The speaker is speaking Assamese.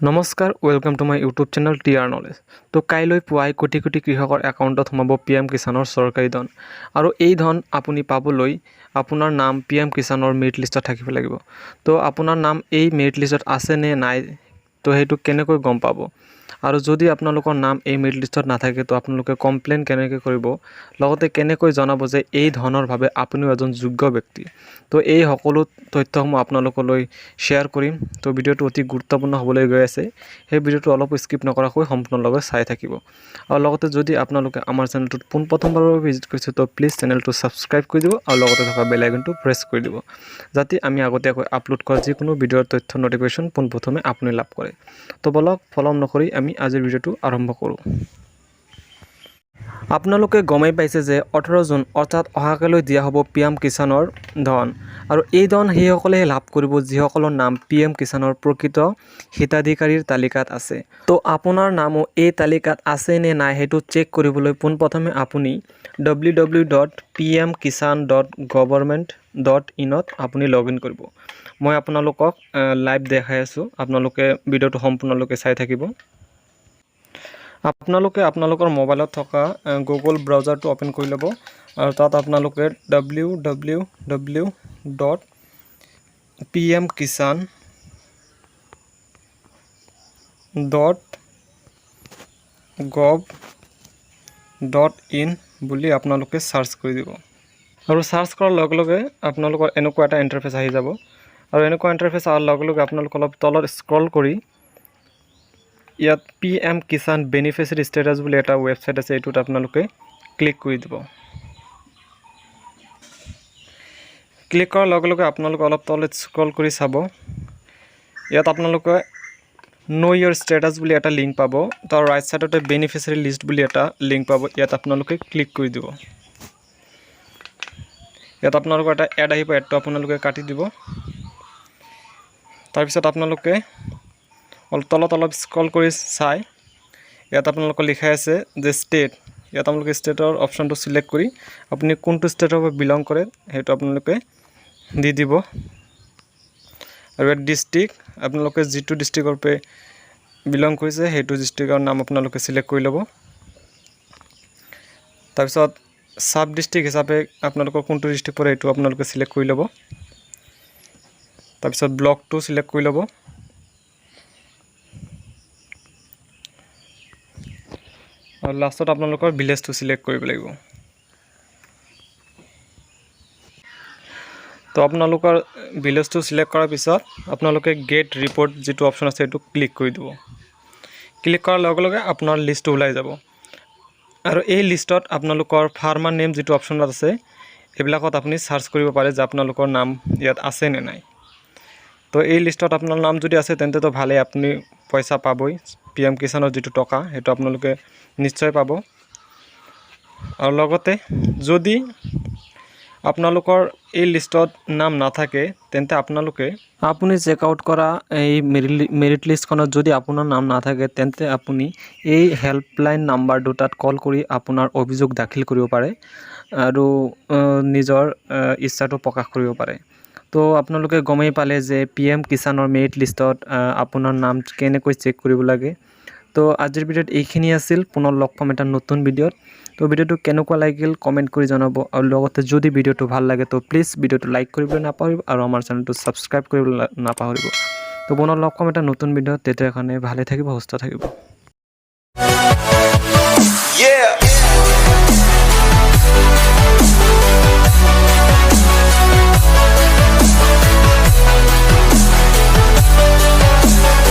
নমস্কাৰ welcome to my YouTube channel টিআৰ knowledge. তো কাইলৈ পুৱাই কোটি কোটি কৃষকৰ একাউণ্টত সোমাব PM কিষাণৰ চৰকাৰী ধন আৰু এই ধন আপুনি পাবলৈ আপোনাৰ নাম PM কিষাণৰ মেৰিট লিষ্টত থাকিব লাগিব। তো আপোনাৰ নাম এই মেৰিট লিষ্টত আছে নে নাই তো সেইটো কেনেকৈ গম পাব আৰু যদি আপোনালোকৰ নাম এই মেৰিট লিষ্টত নাথাকে তো আপোনালোকে কমপ্লেইন কেনেকৈ কৰিব, লগতে কেনেকৈ জনাব যে এই ধনৰ বাবে আপুনিও এজন যোগ্য ব্যক্তি। তো এই সকলো তথ্যসমূহ আপোনালোকলৈ শ্বেয়াৰ কৰিম। তো ভিডিঅ'টো অতি গুৰুত্বপূৰ্ণ হ'বলৈ গৈ আছে, সেই ভিডিঅ'টো অলপ স্কিপ নকৰাকৈ সম্পূৰ্ণভাৱে চাই থাকিব। আৰু লগতে যদি আপোনালোকে আমাৰ চেনেলটোত পোনপ্ৰথমবাৰৰ বাবে ভিজিট কৰিছে তো প্লিজ চেনেলটো ছাবস্ক্ৰাইব কৰি দিব আৰু লগতে থকা বেল আইকনটো প্ৰেছ কৰি দিব, যাতে আমি আগতীয়াকৈ আপলোড কৰা যিকোনো ভিডিঅ'ৰ তথ্য ন'টিফিকেশ্যন পোনপ্ৰথমে আপুনি লাভ কৰে। তো বলক পলম নকৰি আমি আজিৰ ভিডিঅ'টো আৰম্ভ কৰোঁ। আপোনালোকে গমেই পাইছে যে 18 জুন অৰ্থাৎ অহাকালৈ দিয়া হ'ব PM কিষাণৰ ধন আৰু এই ধন সেইসকলেহে লাভ কৰিব যিসকলৰ নাম PM কিষাণৰ প্ৰকৃত হিতাধিকাৰীৰ তালিকাত আছে। তো আপোনাৰ নামো এই তালিকাত আছে নে নাই সেইটো চেক কৰিবলৈ পোনপ্ৰথমে আপুনি www.pmkishan.government.in আপুনি লগইন কৰিব। মই আপোনালোকক লাইভ দেখাই আছোঁ, আপোনালোকে ভিডিঅ'টো সম্পূৰ্ণলৈকে চাই থাকিব। আপোনালোকে আপোনালোকৰ মোবাইলত থকা গুগল ব্ৰাউজাৰটো অ'পেন কৰি ল'ব আৰু তাত আপোনালোকে www.pmkishan.gov.in বুলি আপোনালোকে চাৰ্চ কৰি দিব আৰু চাৰ্চ কৰাৰ লগে লগে আপোনালোকৰ এনেকুৱা এটা ইণ্টাৰফেচ আহি যাব আৰু এনেকুৱা ইণ্টাৰফেচ অহাৰ লগে লগে আপোনালোকে অলপ তলত স্ক্ৰল কৰি ইয়াত PM কিষাণ বেনিফিচিয়াৰী ষ্টেটাছ বুলি এটা ৱেবছাইট আছে, এইটোত আপোনালোকে ক্লিক কৰি দিব। ক্লিক কৰাৰ লগে লগে আপোনালোকে অলপ তলত স্ক্ৰল কৰি চাব, ইয়াত আপোনালোকে নো ইয়ৰ ষ্টেটাছ বুলি এটা লিংক পাব, তাৰ ৰাইট ছাইডতে বেনিফিচিয়াৰী লিষ্ট বুলি এটা লিংক পাব, ইয়াত আপোনালোকে ক্লিক কৰি দিব। ইয়াত আপোনালোকৰ এটা এড আহিব, এডটো আপোনালোকে কাটি দিব। তাৰপিছত আপোনালোকে তলত অলপ স্ক্ৰল কৰি চাই ইয়াত আপোনালোকৰ লিখা আছে যে ষ্টেট, ইয়াত আপোনালোকে ষ্টেটৰ অপশ্যনটো চিলেক্ট কৰি আপুনি কোনটো ষ্টেটৰ পৰা বিলং কৰে সেইটো আপোনালোকে দি দিব আৰু ইয়াত ডিষ্ট্ৰিক্ট আপোনালোকে যিটো ডিষ্ট্ৰিক্টৰ পৰা বিলং কৰিছে সেইটো ডিষ্ট্ৰিক্টৰ নাম আপোনালোকে চিলেক্ট কৰি ল'ব। তাৰপিছত সাব ডিষ্ট্ৰিক্ট হিচাপে আপোনালোকৰ কোনটো ডিষ্ট্ৰিক্ট পৰে এইটো আপোনালোকে চিলেক্ট কৰি ল'ব। তাৰপিছত ব্লকটো চিলেক্ট কৰি ল'ব আৰু লাষ্টত আপোনালোকৰ ভিলেজটো চিলেক্ট কৰিব লাগিব। তো আপোনালোকৰ ভিলেজটো চিলেক্ট কৰাৰ পিছত আপোনালোকে গেট ৰিপৰ্ট যিটো অপশ্যন আছে সেইটো ক্লিক কৰি দিব। ক্লিক কৰাৰ লগে লগে আপোনাৰ লিষ্টটো ওলাই যাব আৰু এই লিষ্টত আপোনালোকৰ ফাৰ্মাৰ নেম যিটো অপশ্যনত আছে এইবিলাকত আপুনি চাৰ্চ কৰিব পাৰে যে আপোনালোকৰ নাম ইয়াত আছে নে নাই। তো এই লিষ্টত আপোনাৰ নাম যদি আছে তেন্তেতো ভালেই, আপুনি পইচা পাবই, PM কিষাণৰ যিটো টকা সেইটো আপোনালোকে নিশ্চয় পাব। আৰু লগতে যদি আপোনালোকৰ এই লিষ্টত নাম নাথাকে তেন্তে আপুনি চেক আউট কৰা এই মেৰিট লিষ্টখনত যদি আপোনাৰ নাম নাথাকে তেন্তে আপুনি এই হেল্পলাইন নাম্বাৰ দুটাত কল কৰি আপোনাৰ অভিযোগ দাখিল কৰিব পাৰে আৰু নিজৰ ইচ্ছাটো প্ৰকাশ কৰিব পাৰে। তো আপোনালোকে গমেই পালে যে PM কিষাণৰ মেৰিট লিষ্টত আপোনাৰ নাম কেনেকৈ চেক কৰিব লাগে। তো আজিৰ ভিডিঅ'ত এইখিনি আছিল, পুনৰ লগ পাম এটা নতুন ভিডিঅ'ত। তো ভিডিঅ'টো কেনেকুৱা লাগিল কমেণ্ট কৰি জনাব আৰু লগতে যদি ভিডিঅ'টো ভাল লাগে তো প্লিজ ভিডিঅ'টো লাইক কৰিবলৈ নাপাহৰিব আৰু আমাৰ চেনেলটো ছাবস্ক্ৰাইব কৰিবলৈ নাপাহৰিব। তো পুনৰ লগ পাম এটা নতুন ভিডিঅ'ত, তেতিয়াৰ কাৰণে ভালে থাকিব, সুস্থ থাকিব।